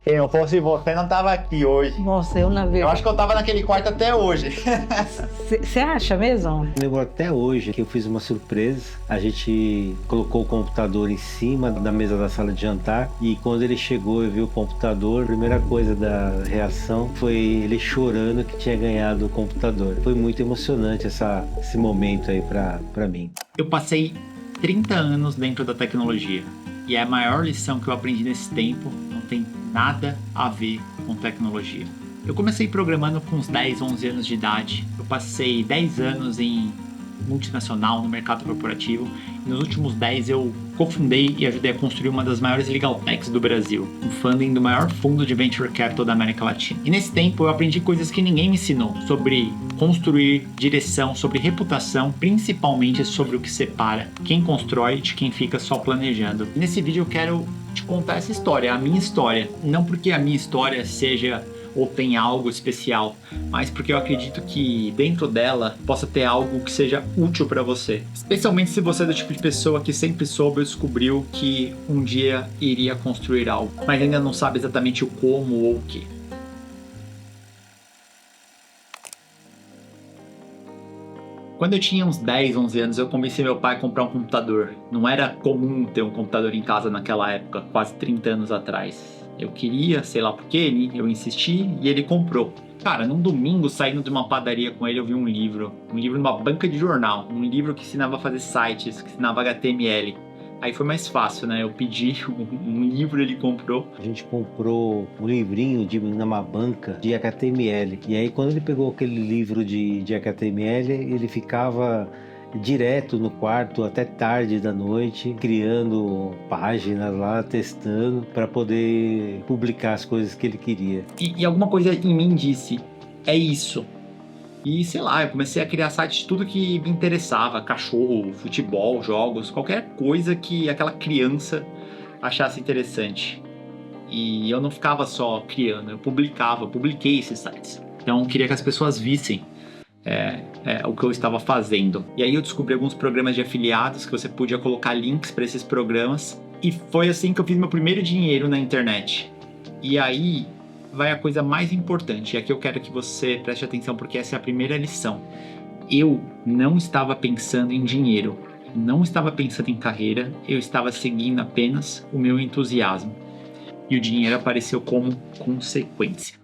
Se não fosse você, não tava aqui hoje. Nossa, eu na Eu verdade. acho que eu tava naquele quarto até hoje. Você acha mesmo? Eu lembro até hoje que eu fiz uma surpresa. A gente colocou o computador em cima da mesa da sala de jantar e quando ele chegou e viu o computador, a primeira coisa da reação foi ele chorando que tinha ganhado o computador. Foi muito emocionante esse momento aí pra mim. Eu passei 30 anos dentro da tecnologia e a maior lição que eu aprendi nesse tempo não tem nada a ver com tecnologia. Eu comecei programando com uns 10, 11 anos de idade. Eu passei 10 anos em multinacional no mercado corporativo. E nos últimos 10 eu cofundei e ajudei a construir uma das maiores legal techs do Brasil, um funding do maior fundo de venture capital da América Latina. E nesse tempo eu aprendi coisas que ninguém me ensinou sobre construir, direção, sobre reputação, principalmente sobre o que separa quem constrói de quem fica só planejando. E nesse vídeo eu quero te contar essa história, a minha história. Não porque a minha história seja ou tem algo especial, mas porque eu acredito que dentro dela possa ter algo que seja útil para você. Especialmente se você é do tipo de pessoa que sempre soube ou descobriu que um dia iria construir algo, mas ainda não sabe exatamente o como ou o que. Quando eu tinha uns 10, 11 anos, eu convenci meu pai a comprar um computador. Não era comum ter um computador em casa naquela época, quase 30 anos atrás. Eu queria, sei lá porquê, eu insisti e ele comprou. Cara, num domingo, saindo de uma padaria com ele, eu vi um livro numa banca de jornal, um livro que ensinava a fazer sites, que ensinava HTML. Aí foi mais fácil, né? Eu pedi um livro, ele comprou. A gente comprou um livrinho numa banca de HTML. E aí quando ele pegou aquele livro de HTML, ele ficava direto no quarto até tarde da noite, criando páginas lá, testando para poder publicar as coisas que ele queria. E alguma coisa em mim disse, é isso. E sei lá, eu comecei a criar sites de tudo que me interessava, cachorro, futebol, jogos, qualquer coisa que aquela criança achasse interessante. E eu não ficava só criando, eu publiquei esses sites. Então eu queria que as pessoas vissem o que eu estava fazendo. E aí eu descobri alguns programas de afiliados que você podia colocar links para esses programas. E foi assim que eu fiz meu primeiro dinheiro na internet. E aí vai a coisa mais importante. E aqui eu quero que você preste atenção porque essa é a primeira lição. Eu não estava pensando em dinheiro, não estava pensando em carreira, eu estava seguindo apenas o meu entusiasmo. E o dinheiro apareceu como consequência.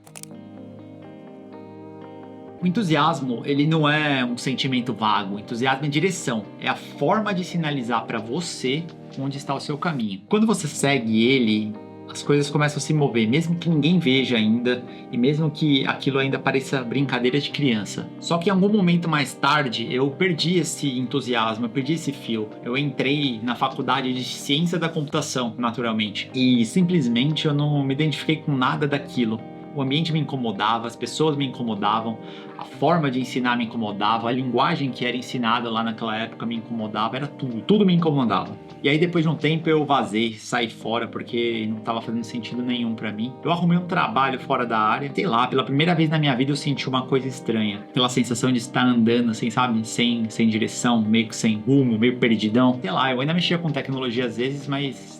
O entusiasmo, ele não é um sentimento vago. O entusiasmo é direção. É a forma de sinalizar para você onde está o seu caminho. Quando você segue ele, as coisas começam a se mover, mesmo que ninguém veja ainda e mesmo que aquilo ainda pareça brincadeira de criança. Só que em algum momento mais tarde, eu perdi esse entusiasmo, eu perdi esse fio. Eu entrei na faculdade de ciência da computação, naturalmente. E simplesmente eu não me identifiquei com nada daquilo. O ambiente me incomodava, as pessoas me incomodavam, a forma de ensinar me incomodava, a linguagem que era ensinada lá naquela época me incomodava, era tudo me incomodava. E aí depois de um tempo eu vazei, saí fora porque não estava fazendo sentido nenhum pra mim. Eu arrumei um trabalho fora da área, sei lá, pela primeira vez na minha vida eu senti uma coisa estranha. Aquela sensação de estar andando assim, sabe, sem direção, meio que sem rumo, meio perdidão. Sei lá, eu ainda mexia com tecnologia às vezes, mas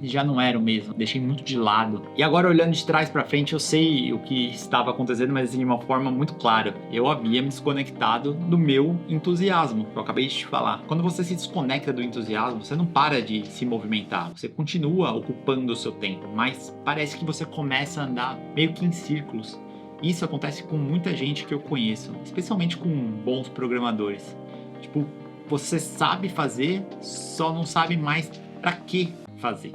já não era o mesmo, deixei muito de lado. E agora olhando de trás pra frente eu sei o que estava acontecendo, mas de uma forma muito clara. Eu havia me desconectado do meu entusiasmo, que eu acabei de te falar. Quando você se desconecta do entusiasmo, você não para de se movimentar, você continua ocupando o seu tempo, mas parece que você começa a andar meio que em círculos. Isso acontece com muita gente que eu conheço, especialmente com bons programadores. Tipo, você sabe fazer, só não sabe mais pra que fazer.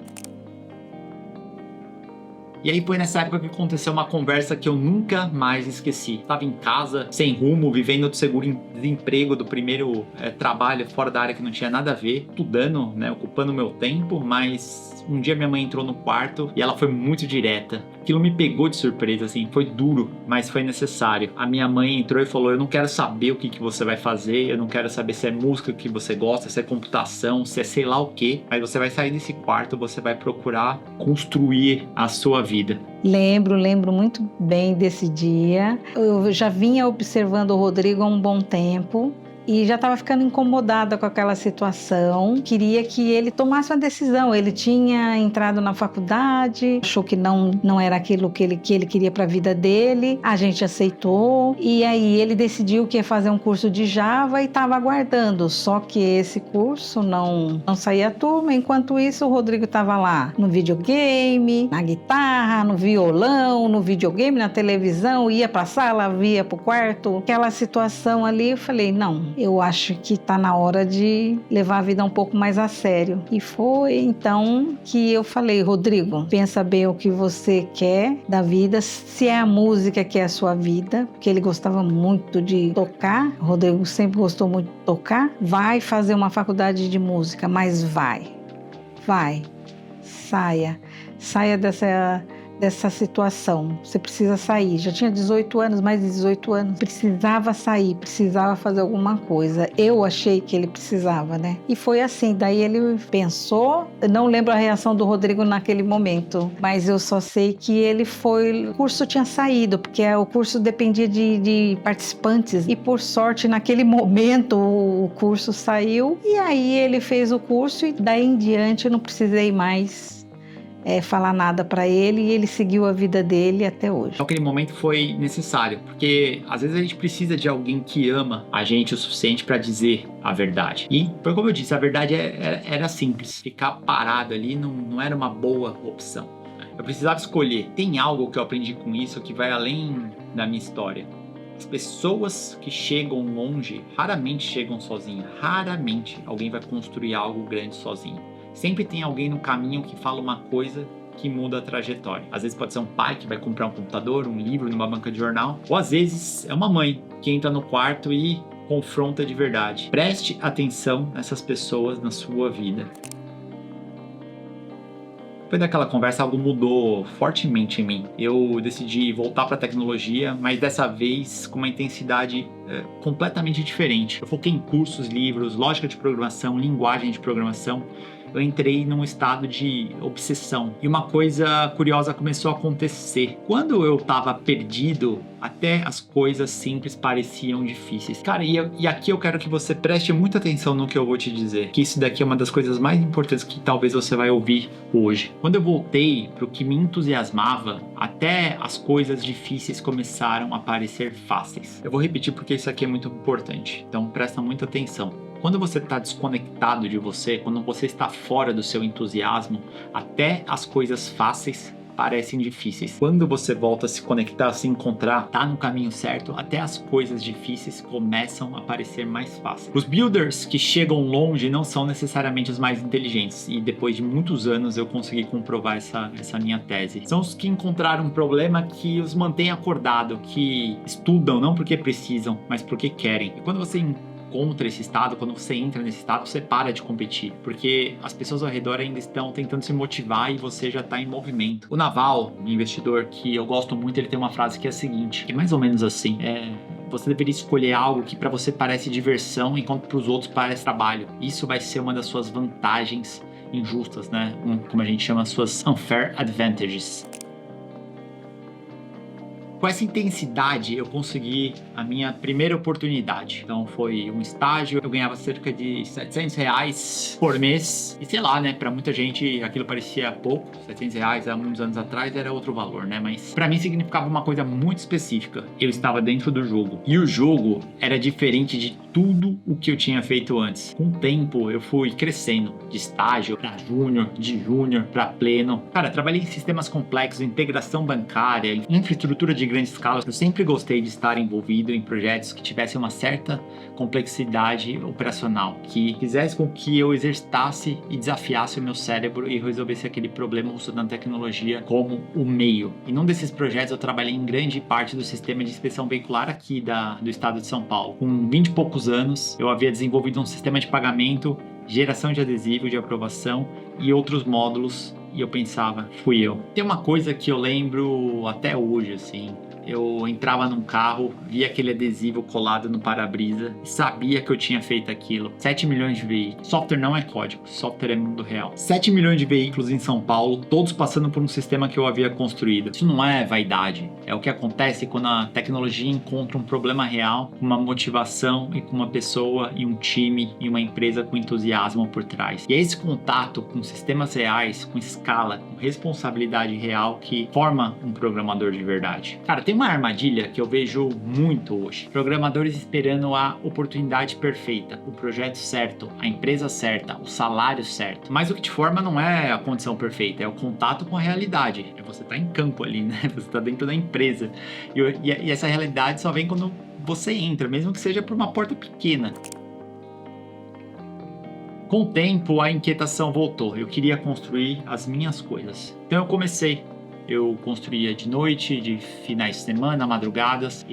E aí foi nessa época que aconteceu uma conversa que eu nunca mais esqueci. Estava em casa, sem rumo, vivendo do seguro-desemprego do primeiro trabalho fora da área que não tinha nada a ver, estudando, né, ocupando meu tempo, mas um dia minha mãe entrou no quarto e ela foi muito direta. Aquilo me pegou de surpresa, assim, foi duro, mas foi necessário. A minha mãe entrou e falou, eu não quero saber o que você vai fazer, eu não quero saber se é música que você gosta, se é computação, se é sei lá o que, mas você vai sair desse quarto, você vai procurar construir a sua vida. Lembro muito bem desse dia. Eu já vinha observando o Rodrigo há um bom tempo e já estava ficando incomodada com aquela situação. Queria que ele tomasse uma decisão. Ele tinha entrado na faculdade, achou que não era aquilo que ele queria para a vida dele. A gente aceitou e aí ele decidiu que ia fazer um curso de Java e estava aguardando. Só que esse curso não saía a turma. Enquanto isso, o Rodrigo estava lá no videogame, na guitarra, no violão, no videogame, na televisão, ia para a sala, ia para o quarto. Aquela situação ali, eu falei, não, eu acho que está na hora de levar a vida um pouco mais a sério. E foi então que eu falei, Rodrigo, pensa bem o que você quer da vida, se é a música que é a sua vida, porque ele gostava muito de tocar, o Rodrigo sempre gostou muito de tocar, vai fazer uma faculdade de música, mas vai, saia dessa situação, você precisa sair. Já tinha 18 anos, mais de 18 anos, precisava sair, precisava fazer alguma coisa. Eu achei que ele precisava, né? E foi assim, daí ele pensou, eu não lembro a reação do Rodrigo naquele momento, mas eu só sei que ele foi, o curso tinha saído, porque o curso dependia de participantes, e por sorte, naquele momento, o curso saiu, e aí ele fez o curso, e daí em diante eu não precisei mais falar nada para ele, e ele seguiu a vida dele até hoje. Então, aquele momento foi necessário, porque às vezes a gente precisa de alguém que ama a gente o suficiente para dizer a verdade. E, como eu disse, a verdade era simples. Ficar parado ali não era uma boa opção. Eu precisava escolher. Tem algo que eu aprendi com isso que vai além da minha história. As pessoas que chegam longe raramente chegam sozinhas. Raramente alguém vai construir algo grande sozinho. Sempre tem alguém no caminho que fala uma coisa que muda a trajetória. Às vezes pode ser um pai que vai comprar um computador, um livro numa banca de jornal, ou às vezes é uma mãe que entra no quarto e confronta de verdade. Preste atenção nessas pessoas na sua vida. Depois daquela conversa, algo mudou fortemente em mim. Eu decidi voltar para a tecnologia, mas dessa vez com uma intensidade completamente diferente. Eu foquei em cursos, livros, lógica de programação, linguagem de programação. Eu entrei num estado de obsessão. E uma coisa curiosa começou a acontecer. Quando eu estava perdido, até as coisas simples pareciam difíceis. Cara, e aqui eu quero que você preste muita atenção no que eu vou te dizer. Que isso daqui é uma das coisas mais importantes que talvez você vai ouvir hoje. Quando eu voltei para o que me entusiasmava, até as coisas difíceis começaram a parecer fáceis. Eu vou repetir porque isso aqui é muito importante. Então presta muita atenção. Quando você está desconectado de você, quando você está fora do seu entusiasmo, até as coisas fáceis parecem difíceis. Quando você volta a se conectar, a se encontrar, tá no caminho certo, até as coisas difíceis começam a parecer mais fáceis. Os builders que chegam longe não são necessariamente os mais inteligentes, e depois de muitos anos eu consegui comprovar essa minha tese. São os que encontraram um problema que os mantém acordado, que estudam não porque precisam, mas porque querem. E quando você encontra esse estado, quando você entra nesse estado, você para de competir, porque as pessoas ao redor ainda estão tentando se motivar e você já está em movimento. O Naval, um investidor que eu gosto muito, ele tem uma frase que é a seguinte, é mais ou menos assim, você deveria escolher algo que para você parece diversão, enquanto para os outros parece trabalho. Isso vai ser uma das suas vantagens injustas, né? Como a gente chama, suas unfair advantages. Com essa intensidade, eu consegui a minha primeira oportunidade. Então, foi um estágio, eu ganhava cerca de R$700 por mês. E sei lá, né, pra muita gente aquilo parecia pouco. R$700 há muitos anos atrás era outro valor, né? Mas pra mim significava uma coisa muito específica. Eu estava dentro do jogo. E o jogo era diferente de tudo o que eu tinha feito antes. Com o tempo, eu fui crescendo de estágio pra júnior, de júnior pra pleno. Cara, trabalhei em sistemas complexos, integração bancária, infraestrutura de grande escala. Eu sempre gostei de estar envolvido em projetos que tivessem uma certa complexidade operacional, que fizesse com que eu exercitasse e desafiasse o meu cérebro e resolvesse aquele problema usando a tecnologia como o meio. E num desses projetos eu trabalhei em grande parte do sistema de inspeção veicular aqui do estado de São Paulo. Com 20 e poucos anos, eu havia desenvolvido um sistema de pagamento, geração de adesivo de aprovação e outros módulos e eu pensava, fui eu. Tem uma coisa que eu lembro até hoje, assim. Eu entrava num carro, via aquele adesivo colado no para-brisa e sabia que eu tinha feito aquilo. 7 milhões de veículos. Software não é código, software é mundo real. 7 milhões de veículos em São Paulo, todos passando por um sistema que eu havia construído. Isso não é vaidade, é o que acontece quando a tecnologia encontra um problema real, uma motivação e com uma pessoa e um time e uma empresa com entusiasmo por trás. E é esse contato com sistemas reais, com escala, com responsabilidade real que forma um programador de verdade. Cara, tem uma armadilha que eu vejo muito hoje. Programadores esperando a oportunidade perfeita, o projeto certo, a empresa certa, o salário certo. Mas o que te forma não é a condição perfeita, é o contato com a realidade. É você estar em campo ali, né? Você está dentro da empresa. E essa realidade só vem quando você entra, mesmo que seja por uma porta pequena. Com o tempo, a inquietação voltou. Eu queria construir as minhas coisas. Então eu comecei. Eu construía de noite, de finais de semana, madrugadas.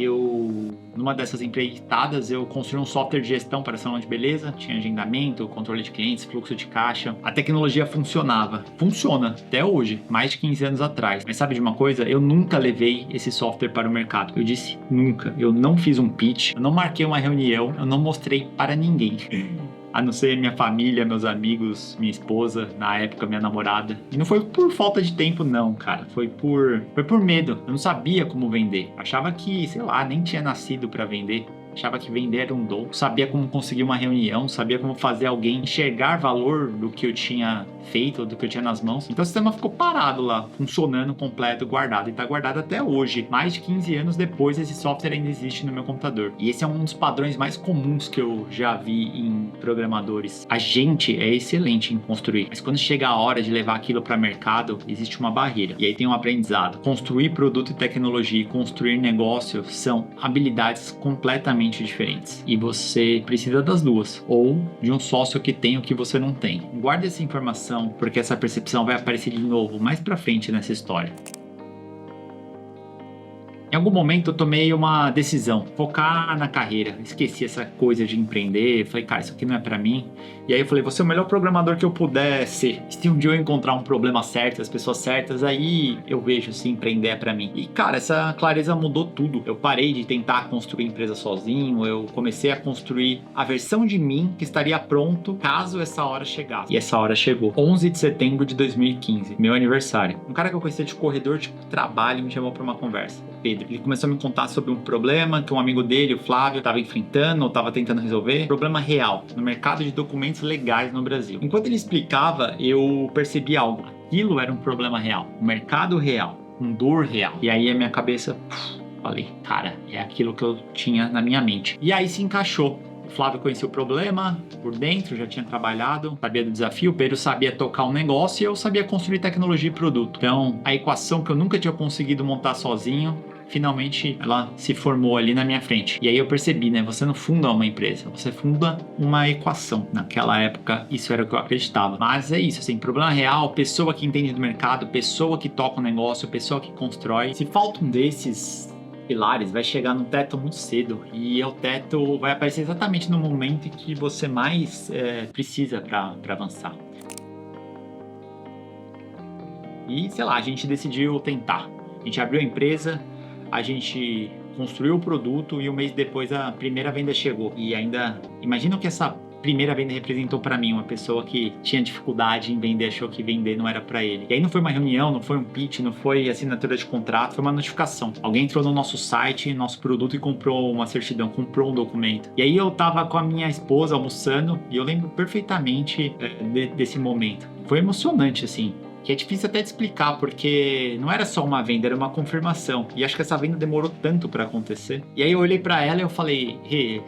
Numa dessas empreitadas, eu construí um software de gestão para salão de beleza. Tinha agendamento, controle de clientes, fluxo de caixa. A tecnologia funcionava. Funciona até hoje, mais de 15 anos atrás. Mas sabe de uma coisa? Eu nunca levei esse software para o mercado. Eu disse nunca. Eu não fiz um pitch, eu não marquei uma reunião, eu não mostrei para ninguém. A não ser minha família, meus amigos, minha esposa, na época minha namorada. E não foi por falta de tempo não, cara. Foi por medo. Eu não sabia como vender. Achava que, sei lá, nem tinha nascido para vender. Achava que vender era um dom. Sabia como conseguir uma reunião, sabia como fazer alguém enxergar valor do que eu tinha feito, do que eu tinha nas mãos. Então o sistema ficou parado lá, funcionando completo, guardado. E tá guardado até hoje. Mais de 15 anos depois, esse software ainda existe no meu computador. E esse é um dos padrões mais comuns que eu já vi em programadores. A gente é excelente em construir, mas quando chega a hora de levar aquilo para mercado, existe uma barreira. E aí tem um aprendizado. Construir produto e tecnologia e construir negócio são habilidades completamente diferentes. E você precisa das duas. Ou de um sócio que tem o que você não tem. Guarde essa informação, porque essa percepção vai aparecer de novo mais pra frente nessa história. Em algum momento eu tomei uma decisão, focar na carreira, esqueci essa coisa de empreender, falei, cara, isso aqui não é pra mim. E aí eu falei, vou ser o melhor programador que eu puder ser. Se um dia eu encontrar um problema certo, as pessoas certas, aí eu vejo se empreender é pra mim. E cara, essa clareza mudou tudo. Eu parei de tentar construir empresa sozinho, eu comecei a construir a versão de mim que estaria pronto caso essa hora chegasse. E essa hora chegou. 11 de setembro de 2015, meu aniversário. Um cara que eu conhecia de corredor de trabalho me chamou pra uma conversa. Pedro. Ele começou a me contar sobre um problema que um amigo dele, o Flávio, estava enfrentando ou estava tentando resolver. Problema real no mercado de documentos legais no Brasil. Enquanto ele explicava, eu percebi algo. Aquilo era um problema real, um mercado real, uma dor real. E aí a minha cabeça, falei, cara, é aquilo que eu tinha na minha mente. E aí se encaixou. O Flávio conhecia o problema por dentro, já tinha trabalhado, sabia do desafio. O Pedro sabia tocar um negócio e eu sabia construir tecnologia e produto. Então, a equação que eu nunca tinha conseguido montar sozinho, finalmente ela se formou ali na minha frente. E aí eu percebi, né? Você não funda uma empresa, você funda uma equação. Naquela época, isso era o que eu acreditava. Mas é isso, assim, problema real, pessoa que entende do mercado, pessoa que toca o negócio, pessoa que constrói. Se falta um desses pilares, vai chegar no teto muito cedo. E o teto vai aparecer exatamente no momento em que você mais precisa para avançar. E, sei lá, a gente decidiu tentar. A gente abriu a empresa, a gente construiu o produto e um mês depois a primeira venda chegou. E ainda, imagina o que essa primeira venda representou para mim, uma pessoa que tinha dificuldade em vender, achou que vender não era para ele. E aí não foi uma reunião, não foi um pitch, não foi assinatura de contrato, foi uma notificação. Alguém entrou no nosso site, nosso produto e comprou uma certidão, comprou um documento. E aí eu tava com a minha esposa almoçando e eu lembro perfeitamente desse momento. Foi emocionante, assim. Que é difícil até de explicar, porque não era só uma venda, era uma confirmação. E acho que essa venda demorou tanto para acontecer. E aí eu olhei para ela e eu falei,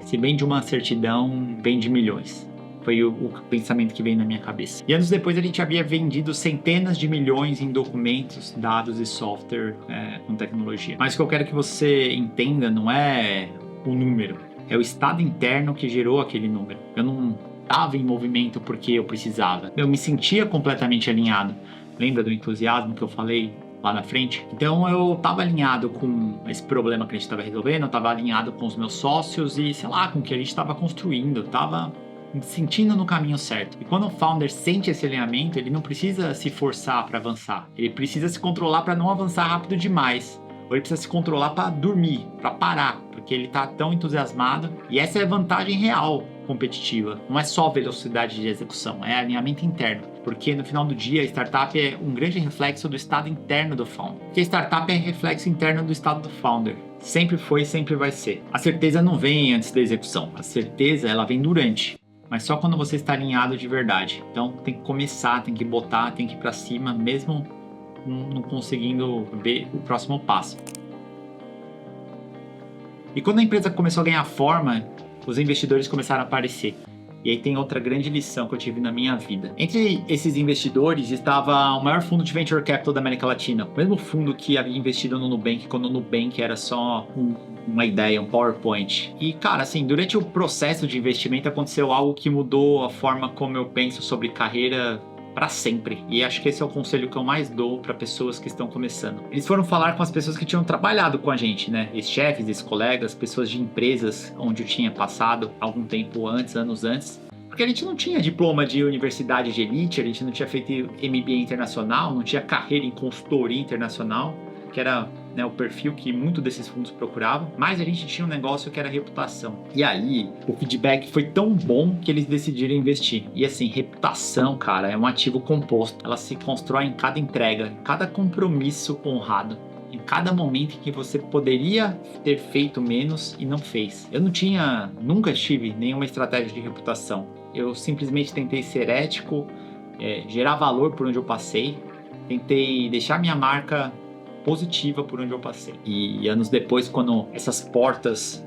se vende uma certidão, vende milhões. Foi o pensamento que veio na minha cabeça. E anos depois a gente havia vendido centenas de milhões em documentos, dados e software com tecnologia. Mas o que eu quero que você entenda não é o número, é o estado interno que gerou aquele número. Eu não estava em movimento porque eu precisava. Eu me sentia completamente alinhado. Lembra do entusiasmo que eu falei lá na frente? Então eu estava alinhado com esse problema que a gente estava resolvendo, eu estava alinhado com os meus sócios e, sei lá, com o que a gente estava construindo. Eu estava sentindo no caminho certo. E quando o founder sente esse alinhamento, ele não precisa se forçar para avançar. Ele precisa se controlar para não avançar rápido demais. Ou ele precisa se controlar para dormir, para parar, porque ele está tão entusiasmado. E essa é a vantagem real competitiva. Não é só velocidade de execução, é alinhamento interno. Porque no final do dia, a startup é um grande reflexo do estado interno do founder. Porque a startup é reflexo interno do estado do founder. Sempre foi e sempre vai ser. A certeza não vem antes da execução. A certeza, ela vem durante. Mas só quando você está alinhado de verdade. Então tem que começar, tem que botar, tem que ir para cima, mesmo não conseguindo ver o próximo passo. E quando a empresa começou a ganhar forma, os investidores começaram a aparecer. E aí tem outra grande lição que eu tive na minha vida. Entre esses investidores estava o maior fundo de Venture Capital da América Latina. O mesmo fundo que havia investido no Nubank, quando o Nubank era só uma ideia, um PowerPoint. E, cara, assim, durante o processo de investimento aconteceu algo que mudou a forma como eu penso sobre carreira para sempre. E acho que esse é o conselho que eu mais dou para pessoas que estão começando. Eles foram falar com as pessoas que tinham trabalhado com a gente, né? Ex-chefes, ex-colegas, pessoas de empresas onde eu tinha passado algum tempo antes, anos antes. Porque a gente não tinha diploma de universidade de elite, a gente não tinha feito MBA internacional, não tinha carreira em consultoria internacional, que era, né, o perfil que muito desses fundos procuravam, mas a gente tinha um negócio que era reputação. E aí, o feedback foi tão bom que eles decidiram investir. E assim, reputação, cara, é um ativo composto. Ela se constrói em cada entrega, em cada compromisso honrado, em cada momento em que você poderia ter feito menos e não fez. Eu nunca tive nenhuma estratégia de reputação. Eu simplesmente tentei ser ético, gerar valor por onde eu passei, tentei deixar minha marca positiva por onde eu passei. E anos depois, quando essas portas,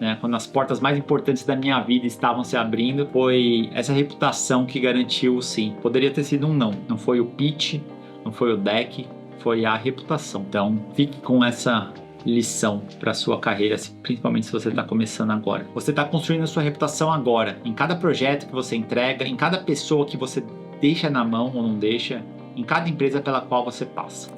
né, quando as portas mais importantes da minha vida estavam se abrindo, foi essa reputação que garantiu o sim. Poderia ter sido um não. Não foi o pitch, não foi o deck, foi a reputação. Então, fique com essa lição para sua carreira, principalmente se você está começando agora. Você está construindo a sua reputação agora, em cada projeto que você entrega, em cada pessoa que você deixa na mão ou não deixa, em cada empresa pela qual você passa.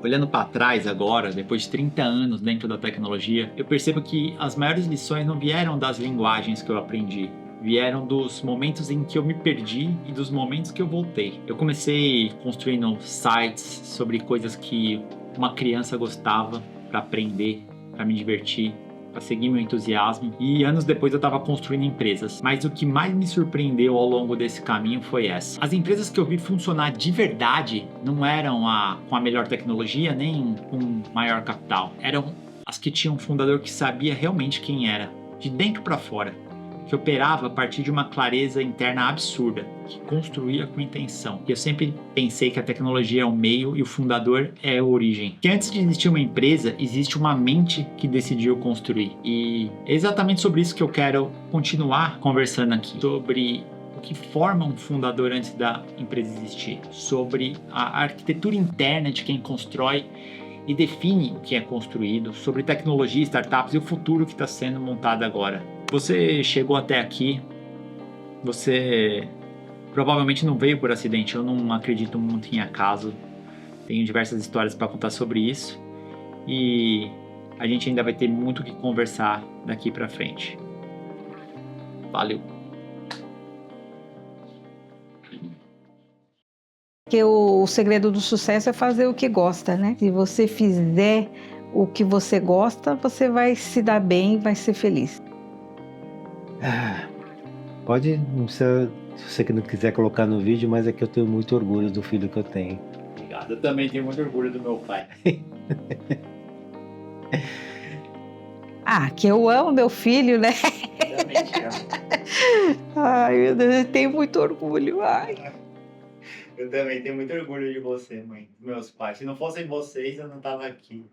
Olhando para trás agora, depois de 30 anos dentro da tecnologia, eu percebo que as maiores lições não vieram das linguagens que eu aprendi, vieram dos momentos em que eu me perdi e dos momentos que eu voltei. Eu comecei construindo sites sobre coisas que uma criança gostava, para aprender, para me divertir, para seguir meu entusiasmo, e anos depois eu estava construindo empresas. Mas o que mais me surpreendeu ao longo desse caminho foi essa. As empresas que eu vi funcionar de verdade não eram com a melhor tecnologia, nem com maior capital. Eram as que tinham um fundador que sabia realmente quem era, de dentro para fora, que operava a partir de uma clareza interna absurda, que construía com intenção. E eu sempre pensei que a tecnologia é o meio e o fundador é a origem. Que antes de existir uma empresa, existe uma mente que decidiu construir. E é exatamente sobre isso que eu quero continuar conversando aqui. Sobre o que forma um fundador antes da empresa existir. Sobre a arquitetura interna de quem constrói e define o que é construído. Sobre tecnologia, startups e o futuro que está sendo montado agora. Você chegou até aqui, você provavelmente não veio por acidente. Eu não acredito muito em acaso. Tenho diversas histórias para contar sobre isso e a gente ainda vai ter muito o que conversar daqui para frente. Valeu! Porque o segredo do sucesso é fazer o que gosta, né? Se você fizer o que você gosta, você vai se dar bem, vai ser feliz. Pode, não precisa, se você não quiser colocar no vídeo, mas é que eu tenho muito orgulho do filho que eu tenho. Obrigado, eu também tenho muito orgulho do meu pai. Que eu amo meu filho, né? Também te amo. Ai, meu Deus, eu tenho muito orgulho. Eu também tenho muito orgulho de você, mãe, dos meus pais. Se não fossem vocês, eu não tava aqui.